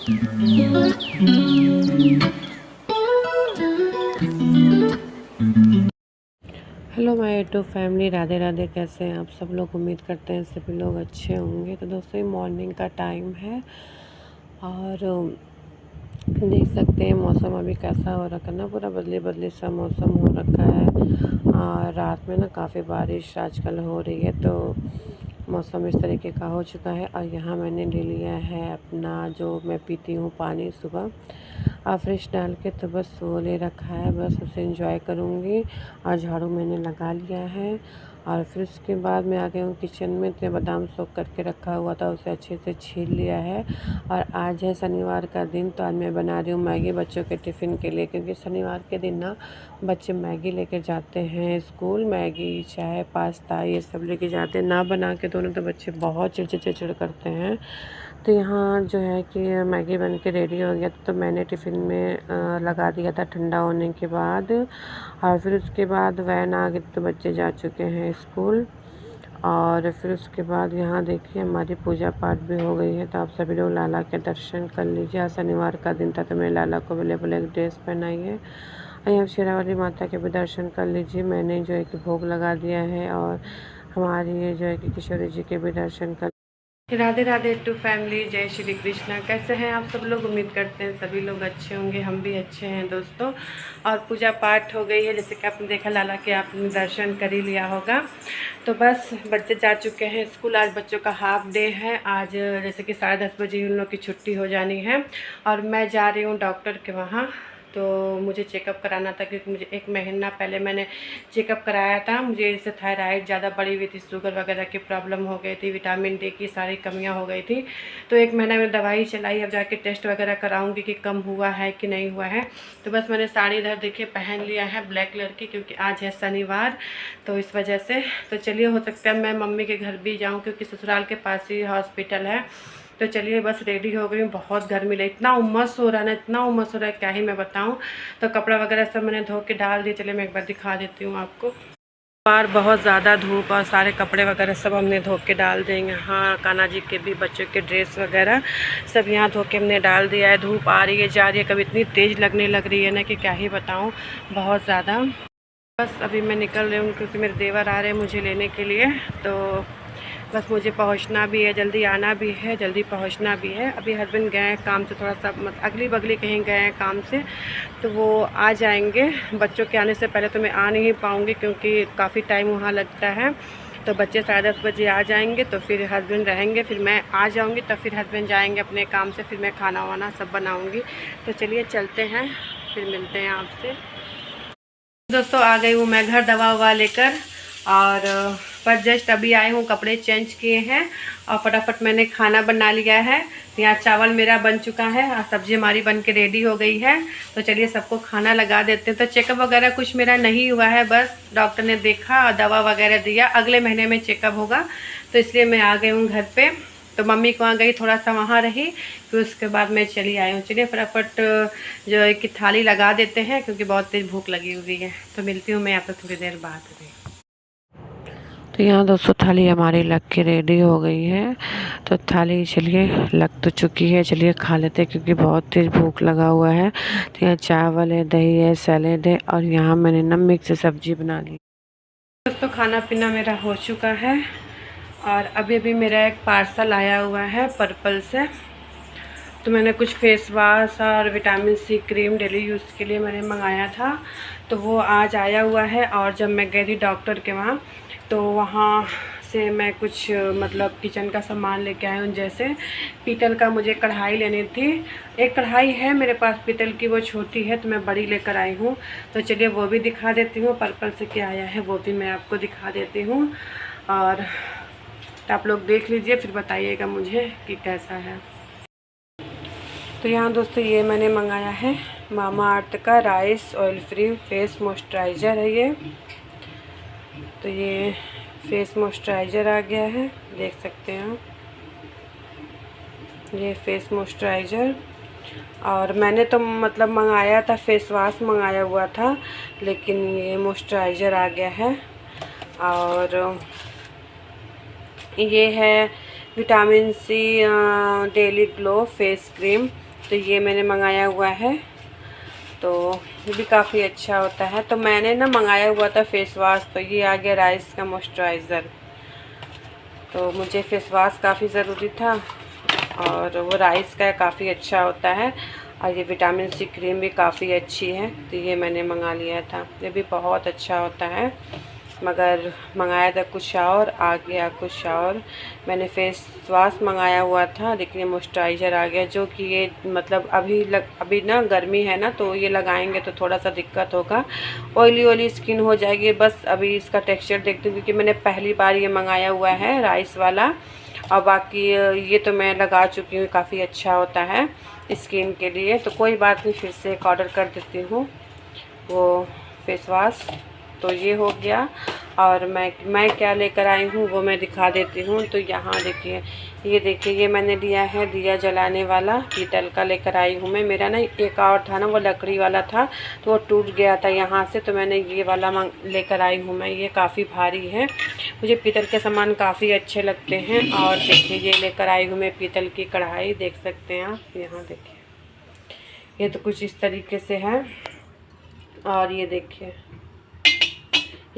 Hello my YouTube family, Radhe Radhe. कैसे हैं आप सब लोग? उम्मीद करते हैं सभी लोग अच्छे होंगे। तो दोस्तों, ये मॉर्निंग का टाइम है और देख सकते हैं मौसम अभी कैसा हो रखा है ना, पूरा बदली बदली सा मौसम हो रखा है। और रात में ना काफ़ी बारिश आजकल हो रही है, तो मौसम इस तरीके का हो चुका है। और यहाँ मैंने ले लिया है अपना, जो मैं पीती हूँ पानी सुबह, फ्रिज डाल के, तो बस वो ले रखा है। बस उसे एंजॉय करूँगी। और झाड़ू मैंने लगा लिया है। और फिर उसके बाद मैं आ गई हूँ किचन में। तो बादाम सोख करके रखा हुआ था, उसे अच्छे से छील लिया है। और आज है शनिवार का दिन, तो आज मैं बना रही हूँ मैगी बच्चों के टिफ़िन के लिए, क्योंकि शनिवार के दिन ना बच्चे मैगी लेकर जाते हैं स्कूल। मैगी, चाय, पास्ता ये सब लेके जाते हैं। ना बना के दोनों तो बच्चे बहुत चिड़चिड़ करते हैं। तो यहाँ जो है कि मैगी बन के रेडी हो गया, तो मैंने टिफ़िन में लगा दिया था ठंडा होने के बाद। और फिर उसके बाद वैन आ गई, तो बच्चे जा चुके हैं स्कूल। और फिर उसके बाद यहाँ देखिए हमारी पूजा पाठ भी हो गई है। तो आप सभी लोग लाला के दर्शन कर लीजिए। आज शनिवार का दिन था, तो मैंने लाला को ब्लैक ड्रेस पहनाई है। और यहाँ शेरावाली माता के भी दर्शन कर लीजिए। मैंने जो है कि भोग लगा दिया है। और हमारी ये जो है कि किशोरी जी के भी दर्शन कर। राधे राधे टू फैमिली, जय श्री कृष्णा। कैसे हैं आप सब लोग? उम्मीद करते हैं सभी लोग अच्छे होंगे, हम भी अच्छे हैं दोस्तों। और पूजा पाठ हो गई है, जैसे कि आपने देखा लाला के आपने दर्शन कर ही लिया होगा। तो बस बच्चे जा चुके हैं स्कूल। आज बच्चों का हाफ डे है। आज जैसे कि 10:30 बजे उन लोग की छुट्टी हो जानी है। और मैं जा रही हूँ डॉक्टर के वहाँ। तो मुझे चेकअप कराना था, क्योंकि मुझे 1 महीना पहले मैंने चेकअप कराया था। मुझे इससे थायराइड ज़्यादा बढ़ी हुई थी, शुगर वगैरह की प्रॉब्लम हो गई थी, विटामिन डी की सारी कमियां हो गई थी। तो 1 महीना में दवाई चलाई। अब जाके टेस्ट वगैरह कराऊंगी कि कम हुआ है कि नहीं हुआ है। तो बस मैंने साड़ी इधर देखिए पहन लिया है ब्लैक कलर की, क्योंकि आज है शनिवार, तो इस वजह से। तो चलिए, हो सकता है मैं मम्मी के घर भी जाऊँ, क्योंकि ससुराल के पास ही हॉस्पिटल है। तो चलिए, बस रेडी हो गई हूँ। बहुत गर्मी लगी, इतना उमस हो रहा है ना, इतना उमस हो रहा है, क्या ही मैं बताऊँ। तो कपड़ा वगैरह सब मैंने धो के डाल दिए। चलिए मैं एक बार दिखा देती हूँ आपको। बाहर बहुत ज़्यादा धूप, और सारे कपड़े वगैरह सब हमने धो के डाल देंगे। हाँ, कान्हा जी के भी, बच्चों के ड्रेस वगैरह सब यहाँ धो के हमने डाल दिया है। धूप आ रही है, जा रही है, कभी इतनी तेज़ लगने लग रही है ना कि क्या ही बताऊँ, बहुत ज़्यादा। बस अभी मैं निकल रही हूँ, क्योंकि मेरे देवर आ रहे हैं मुझे लेने के लिए। तो बस मुझे पहुंचना भी है, जल्दी आना भी है, जल्दी पहुंचना भी है। अभी हस्बैंड गए हैं काम से, थोड़ा सा अगली बगली कहीं गए हैं काम से, तो वो आ जाएंगे। बच्चों के आने से पहले तो मैं आ नहीं पाऊँगी, क्योंकि काफ़ी टाइम वहाँ लगता है। तो बच्चे 10:30 बजे आ जाएंगे, तो फिर हस्बैंड रहेंगे, फिर मैं आ जाऊँगी, तब फिर हस्बैंड जाएँगे अपने काम से, फिर मैं खाना वाना सब बनाऊँगी। तो चलिए चलते हैं, फिर मिलते हैं आपसे। दोस्तों, आ गई हूँ मैं घर दवा ववा लेकर। और पर जस्ट अभी आई हूँ, कपड़े चेंज किए हैं और फटाफट मैंने खाना बना लिया है। यहाँ चावल मेरा बन चुका है और सब्जी हमारी बन के रेडी हो गई है। तो चलिए सबको खाना लगा देते हैं। तो चेकअप वगैरह कुछ मेरा नहीं हुआ है, बस डॉक्टर ने देखा और दवा वगैरह दिया। अगले महीने में चेकअप होगा, तो इसलिए मैं आ गई हूँ घर पे। तो मम्मी को वहाँ गई, थोड़ा सा वहाँ रही, फिर उसके बाद मैं चली आई हूँ। चलिए फटाफट जो है कि थाली लगा देते हैं, क्योंकि बहुत तेज़ भूख लगी हुई है। तो मिलती हूँ मैं आपसे थोड़ी देर बाद में। तो यहाँ दोस्तों थाली हमारी लग के रेडी हो गई है। तो थाली चलिए लग तो चुकी है, चलिए खा लेते हैं, क्योंकि बहुत तेज़ भूख लगा हुआ है। तो यहाँ चावल है, दही है, सैलेड है, और यहाँ मैंने ना मिक्स सब्जी बना ली। दोस्तों, खाना पीना मेरा हो चुका है। और अभी अभी मेरा एक पार्सल आया हुआ है पर्पल से। तो मैंने कुछ फेस वाश और vitamin C cream daily use के लिए मैंने मंगाया था, तो वो आज आया हुआ है। और जब मैं गई थी डॉक्टर के वहाँ, तो वहाँ से मैं कुछ मतलब किचन का सामान लेके आई हूँ। जैसे पीतल का मुझे कढ़ाई लेनी थी। एक कढ़ाई है मेरे पास पीतल की, वो छोटी है, तो मैं बड़ी लेकर आई हूँ। तो चलिए वो भी दिखा देती हूँ। पर्पल से क्या आया है वो भी मैं आपको दिखा देती हूँ। और आप लोग देख लीजिए, फिर बताइएगा मुझे कि कैसा है। तो यहाँ दोस्तों ये मैंने मंगाया है मामा अर्थ का rice oil free face moisturiser है ये। तो ये फेस मॉइस्चराइज़र आ गया है, देख सकते हैं आप, ये फेस मॉइस्चराइज़र। और मैंने तो मतलब मंगाया था, फेस वॉश मंगाया हुआ था, लेकिन ये मॉइस्चराइज़र आ गया है। और ये है vitamin C daily glow face cream. तो ये मैंने मंगाया हुआ है, तो ये भी काफ़ी अच्छा होता है। तो मैंने ना मंगाया हुआ था फेस वॉश, तो ये आ गया राइस का मॉइस्चराइज़र। तो मुझे फेस वॉश काफ़ी ज़रूरी था और वो राइस का काफ़ी अच्छा होता है, और ये विटामिन सी क्रीम भी काफ़ी अच्छी है, तो ये मैंने मंगा लिया था। ये भी बहुत अच्छा होता है, मगर मंगाया था कुछ और, आ गया कुछ और। मैंने फेस वॉश मंगाया हुआ था, लेकिन ये मॉइस्चराइज़र आ गया, जो कि ये मतलब अभी ना गर्मी है ना, तो ये लगाएंगे तो थोड़ा सा दिक्कत होगा, ऑयली ऑयली स्किन हो जाएगी। बस अभी इसका टेक्सचर देखती हूँ, क्योंकि मैंने पहली बार ये मंगाया हुआ है राइस वाला, और बाकी ये तो मैं लगा चुकी हूँ, काफ़ी अच्छा होता है स्किन के लिए। तो कोई बात नहीं, फिर से एक ऑर्डर कर देती हूँ वो फेस वॉश। तो ये हो गया, और मैं क्या लेकर आई हूँ वो मैं दिखा देती हूँ। तो यहाँ देखिए, ये देखिए, ये मैंने लिया है दिया जलाने वाला, पीतल का लेकर आई हूँ मैं। मेरा ना एक और था ना, वो लकड़ी वाला था, तो वो टूट गया था यहाँ से, तो मैंने ये वाला लेकर आई हूँ मैं। ये काफ़ी भारी है, मुझे पीतल के सामान काफ़ी अच्छे लगते हैं। और देखिए, ये लेकर आई हूँ मैं पीतल की कढ़ाई, देख सकते हैं आप, यहाँ देखिए, ये तो कुछ इस तरीके से है। और ये देखिए,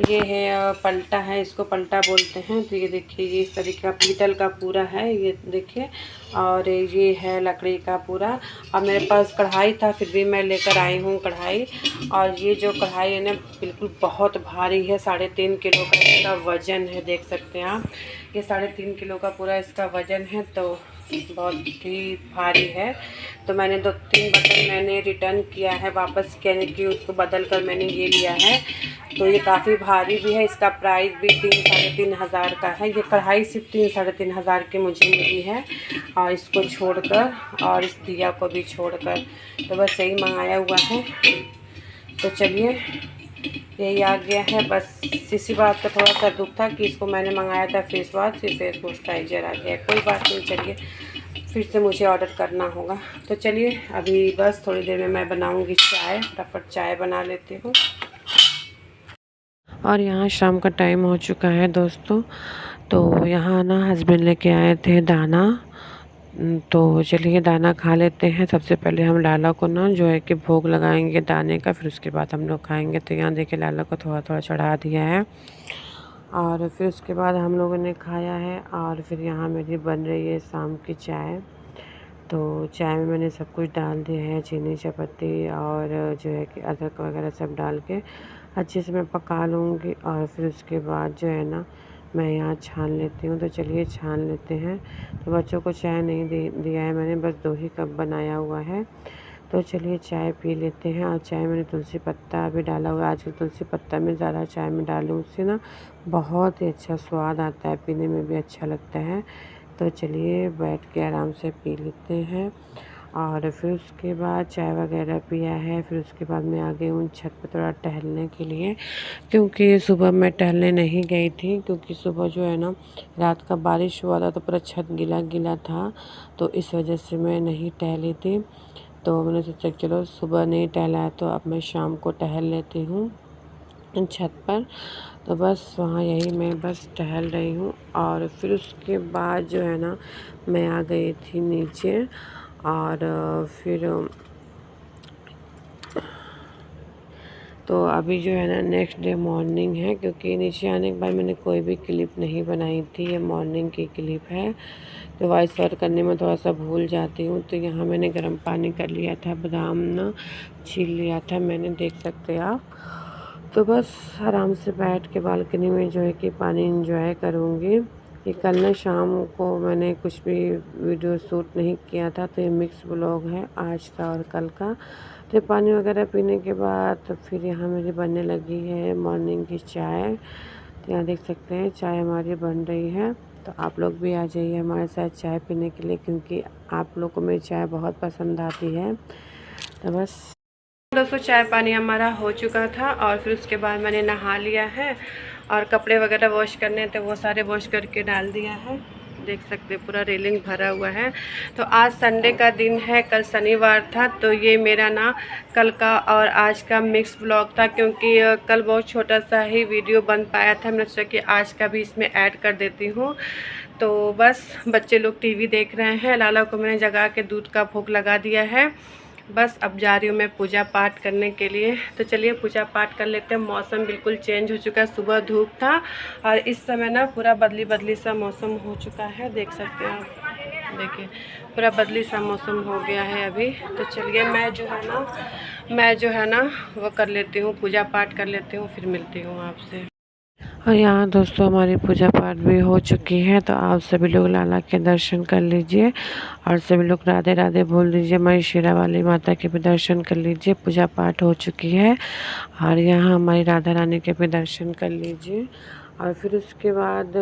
ये है पलटा है, इसको पलटा बोलते हैं। तो ये देखिए, ये इस तरीके का पीतल का पूरा है, ये देखिए। और ये है लकड़ी का पूरा। और मेरे पास कढ़ाई था, फिर भी मैं लेकर आई हूँ कढ़ाई। और ये जो कढ़ाई है ना, बिल्कुल बहुत भारी है, 3.5 किलो का इसका वज़न है, देख सकते हैं आप। ये 3.5 किलो का पूरा इसका वज़न है, तो बहुत ही भारी है। तो मैंने 2-3 बर्तन मैंने रिटर्न किया है, वापस कहने की उसको बदल कर मैंने ये लिया है। तो ये काफ़ी भारी भी है, इसका प्राइस भी 3-3.5 हज़ार का है। ये कढ़ाई सिर्फ 3-3.5 हज़ार की मुझे मिली है, और इसको छोड़कर, और इस दिया को भी छोड़कर, तो बस यही मंगाया हुआ है। तो चलिए, यही आ गया है। बस इसी बात का थोड़ा सा दुख था कि इसको मैंने मंगाया था फेस वॉश, ये फेस मॉइस्चराइज़र आ गया। कोई बात नहीं, चलिए फिर से मुझे ऑर्डर करना होगा। तो चलिए, अभी बस थोड़ी देर में मैं बनाऊंगी चाय, फटाफट चाय बना लेती हूँ। और यहाँ शाम का टाइम हो चुका है दोस्तों। तो यहाँ ना हस्बैंड लेके आए थे दाना, तो चलिए दाना खा लेते हैं। सबसे पहले हम लाला को ना जो है कि भोग लगाएंगे दाने का, फिर उसके बाद हम लोग खाएंगे। तो यहाँ देखिए, लाला को थोड़ा थोड़ा चढ़ा दिया है, और फिर उसके बाद हम लोगों ने खाया है। और फिर यहाँ मेरी बन रही है शाम की चाय। तो चाय में मैंने सब कुछ डाल दिया है, चीनी, चायपत्ती, और जो है कि अदरक वगैरह सब डाल के अच्छे से मैं पका लूँगी। और फिर उसके बाद जो है ना, मैं यहाँ छान लेती हूँ। तो चलिए छान लेते हैं। तो बच्चों को चाय नहीं दिया है मैंने, बस 2 ही कप बनाया हुआ है। तो चलिए चाय पी लेते हैं। और चाय मैंने तुलसी पत्ता भी डाला हुआ है। आजकल तुलसी पत्ता में ज़्यादा चाय में डालूँ, उससे ना बहुत ही अच्छा स्वाद आता है, पीने में भी अच्छा लगता है। तो चलिए बैठ के आराम से पी लेते हैं। और फिर उसके बाद चाय वगैरह पिया है। फिर उसके बाद मैं आ गई हूँ छत पे थोड़ा टहलने के लिए, क्योंकि सुबह मैं टहलने नहीं गई थी, क्योंकि सुबह जो है ना, रात का बारिश हुआ था, तो पूरा छत गीला गीला था, तो इस वजह से मैं नहीं टहली थी। तो मैंने सोचा चलो सुबह नहीं टहला है, तो अब मैं शाम को टहल लेती हूँ छत पर। तो बस वहाँ यही मैं बस टहल रही हूँ। और फिर उसके बाद जो है ना, मैं आ गई थी नीचे। और फिर तो अभी जो है ना, नेक्स्ट डे मॉर्निंग है, क्योंकि नीचे आने के बाद मैंने कोई भी क्लिप नहीं बनाई थी, ये मॉर्निंग की क्लिप है। तो वॉइस ओवर करने में थोड़ा सा भूल जाती हूँ। तो यहाँ मैंने गर्म पानी कर लिया था, बादाम ना छील लिया था मैंने, देख सकते हैं आप। तो बस आराम से बैठ के बालकनी में जो है कि पानी एंजॉय करूँगी। ये कल ना शाम को मैंने कुछ भी वीडियो शूट नहीं किया था, तो ये मिक्स व्लॉग है आज का और कल का। तो पानी वगैरह पीने के बाद तो फिर यहाँ मेरी बनने लगी है मॉर्निंग की चाय। तो यहाँ देख सकते हैं चाय हमारी बन रही है। तो आप लोग भी आ जाइए हमारे साथ चाय पीने के लिए, क्योंकि आप लोग को मेरी चाय बहुत पसंद आती है। तो बस दोस्तों, चाय पानी हमारा हो चुका था, और फिर उसके बाद मैंने नहा लिया है, और कपड़े वगैरह वॉश करने थे, वो सारे वॉश करके डाल दिया है। देख सकते हैं पूरा रेलिंग भरा हुआ है। तो आज संडे का दिन है, कल शनिवार था, तो ये मेरा ना कल का और आज का मिक्स व्लॉग था, क्योंकि कल बहुत छोटा सा ही वीडियो बन पाया था। मैंने सोचा कि आज का भी इसमें ऐड कर देती हूँ। तो बस बच्चे लोग टीवी देख रहे हैं। लाला को मैंने जगा के दूध का भोग लगा दिया है। बस अब जा रही हूँ मैं पूजा पाठ करने के लिए। तो चलिए पूजा पाठ कर लेते हैं। मौसम बिल्कुल चेंज हो चुका है, सुबह धूप था और इस समय ना पूरा बदली बदली सा मौसम हो चुका है। देख सकते हैं आप, देखिए पूरा बदली सा मौसम हो गया है अभी। तो चलिए मैं जो है ना वो कर लेती हूँ, पूजा पाठ कर लेती हूँ, फिर मिलती हूँ आपसे। और यहाँ दोस्तों हमारी पूजा पाठ भी हो चुकी है। तो आप सभी लोग लाला के दर्शन कर लीजिए और सभी लोग राधे राधे बोल दीजिए। हमारी शेरा वाली माता के भी दर्शन कर लीजिए। पूजा पाठ हो चुकी है और यहाँ हमारी राधा रानी के भी दर्शन कर लीजिए। और फिर उसके बाद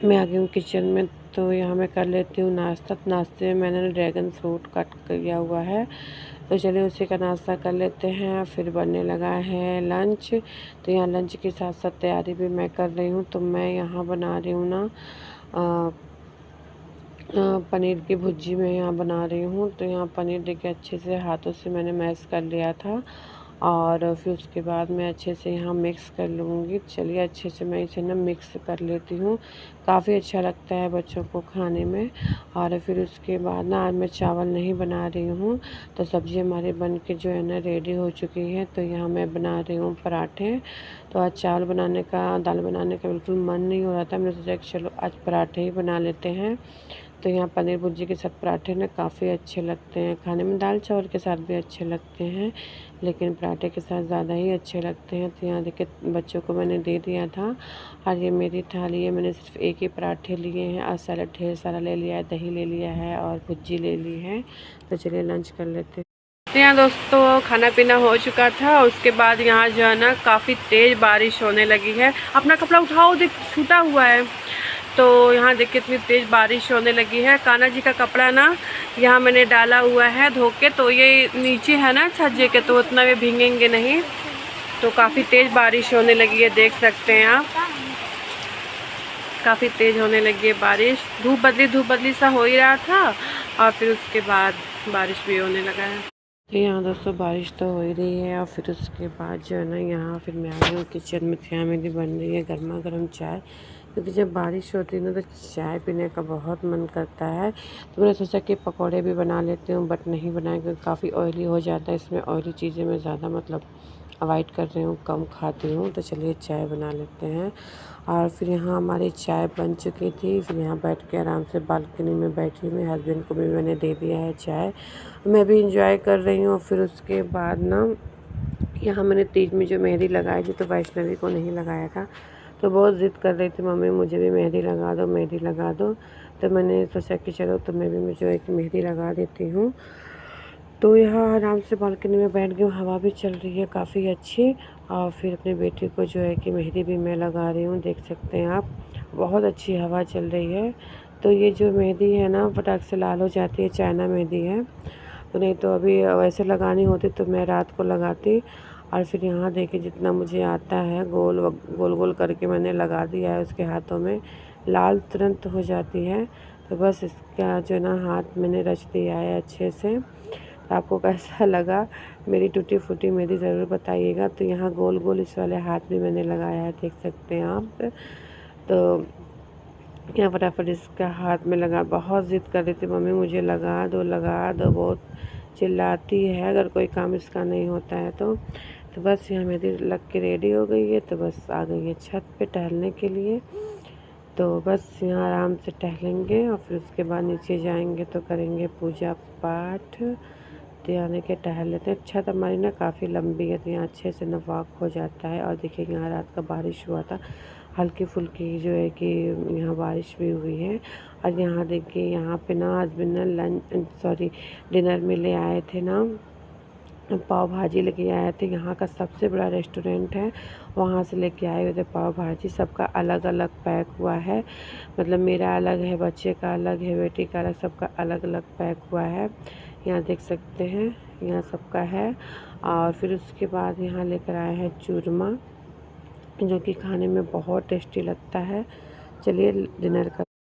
मैं आ गई हूँ किचन में। तो यहाँ मैं कर लेती हूँ नाश्ता। नाश्ते में मैंने ड्रैगन फ्रूट कट किया हुआ है, तो चलिए उसी का नाश्ता कर लेते हैं। फिर बनने लगा है लंच। तो यहाँ लंच के साथ साथ तैयारी भी मैं कर रही हूँ। तो मैं यहाँ बना रही हूँ ना पनीर की भुर्जी मैं यहाँ बना रही हूँ। तो यहाँ पनीर देखिए अच्छे से हाथों से मैंने मैश कर लिया था और फिर उसके बाद मैं अच्छे से यहाँ मिक्स कर लूँगी। चलिए अच्छे से मैं इसे ना मिक्स कर लेती हूँ। काफ़ी अच्छा लगता है बच्चों को खाने में। और फिर उसके बाद ना आज मैं चावल नहीं बना रही हूँ। तो सब्ज़ी हमारी बन के जो है ना रेडी हो चुकी है। तो यहाँ मैं बना रही हूँ पराठे। तो आज चावल बनाने का, दाल बनाने का बिल्कुल मन नहीं हो रहा था। मैंने सोचा कि चलो आज पराठे ही बना लेते हैं। तो यहाँ पनीर भुर्जी के साथ पराठे ना काफ़ी अच्छे लगते हैं खाने में। दाल चावल के साथ भी अच्छे लगते हैं, लेकिन पराठे के साथ ज़्यादा ही अच्छे लगते हैं। तो यहाँ देखिए बच्चों को मैंने दे दिया था और ये मेरी थाली है। मैंने सिर्फ एक ही पराठे लिए हैं और सैलड ढेर सारा ले लिया है, दही ले लिया है और भुर्जी ले ली है। तो चलिए लंच कर लेते हैं। तो यहाँ दोस्तों खाना पीना हो चुका था। उसके बाद यहाँ जो है ना काफ़ी तेज़ बारिश होने लगी है। अपना कपड़ा उठाओ, देख छूटा हुआ है। तो यहाँ देखिए इतनी तेज़ बारिश होने लगी है। कान्हा जी का कपड़ा ना यहाँ मैंने डाला हुआ है धो के। तो ये नीचे है ना छज्जे के, तो उतना भी भीगेंगे नहीं। तो काफ़ी तेज़ बारिश होने लगी है, देख सकते हैं आप। काफ़ी तेज़ होने लगी है बारिश। धूप बदली सा हो ही रहा था और फिर उसके बाद बारिश भी होने लगा है। तो यहाँ दोस्तों बारिश तो हो ही रही है और फिर उसके बाद जो है ना यहाँ फिर मैं आ गई हूँ किचन में। यहाँ मेरी बन रही है गर्मा गर्म चाय, क्योंकि जब बारिश होती है ना तो चाय पीने का बहुत मन करता है। तो मैंने सोचा कि पकौड़े भी बना लेती हूँ, बट नहीं बनाए क्योंकि काफ़ी ऑयली हो जाता है। इसमें ऑयली चीज़ें मैं ज़्यादा अवॉइड कर रही हूँ, कम खाती हूँ। तो चलिए चाय बना लेते हैं। और फिर यहाँ हमारी चाय बन चुकी थी। फिर यहाँ बैठ के आराम से बालकनी में बैठी, मेरे हस्बैंड को भी मैंने दे दिया है चाय, मैं भी इंजॉय कर रही हूँ। फिर उसके बाद ना यहाँ मैंने तीज में जो मेहंदी लगाई थी, तो वैष्णवी को नहीं लगाया था। तो बहुत ज़िद कर रही थी, मम्मी मुझे भी मेहंदी लगा दो, मेहंदी लगा दो। तो मैंने सोचा कि चलो तुम्हें भी मुझे एक मेहंदी लगा देती हूँ। तो यहाँ आराम से बालकनी में बैठ गई हूँ, हवा भी चल रही है काफ़ी अच्छी। और फिर अपनी बेटी को जो है कि मेहंदी भी मैं लगा रही हूँ, देख सकते हैं आप। बहुत अच्छी हवा चल रही है। तो ये जो मेहंदी है ना फटाक से लाल हो जाती है, चाइना मेहंदी है। तो नहीं तो अभी वैसे लगानी होती तो मैं रात को लगाती। और फिर यहाँ देखिए जितना मुझे आता है गोल गोल करके मैंने लगा दिया है उसके हाथों में, लाल तुरंत हो जाती है। तो बस इसका जो ना हाथ मैंने रच दिया है अच्छे से। तो आपको कैसा लगा मेरी टूटी फूटी मेहंदी ज़रूर बताइएगा। तो यहाँ गोल गोल इस वाले हाथ में मैंने लगाया है, देख सकते हैं आप। तो यहाँ फटाफट इसका हाथ में लगा। बहुत ज़िद कर रही थी, मम्मी मुझे लगा दो लगा दो, बहुत चिल्लाती है अगर कोई काम इसका नहीं होता है तो। बस यहाँ मेहंदी लग के रेडी हो गई है। तो बस आ गई है छत पे टहलने के लिए। तो बस यहाँ आराम से टहलेंगे और फिर उसके बाद नीचे जाएंगे तो करेंगे पूजा पाठ। तो यानी कि टहल लेते हैं। छत हमारी ना काफ़ी लंबी है, तो यहाँ अच्छे से ना वॉक हो जाता है। और देखिए यहाँ रात का बारिश हुआ था, हल्की फुल्की जो है कि यहाँ बारिश भी हुई है। और यहाँ देखिए यहाँ पे ना हस्बैंड ना डिनर में ले आए थे ना पाव भाजी लेके आए थे। यहाँ का सबसे बड़ा रेस्टोरेंट है, वहाँ से लेके आए हुए थे पाव भाजी। सबका अलग अलग पैक हुआ है, मतलब मेरा अलग है, बच्चे का अलग है, बेटी का अलग, सबका अलग अलग पैक हुआ है। यहाँ देख सकते हैं यहाँ सबका है। और फिर उसके बाद यहाँ लेकर आए हैं चूरमा, जो कि खाने में बहुत टेस्टी लगता है। चलिए डिनर कर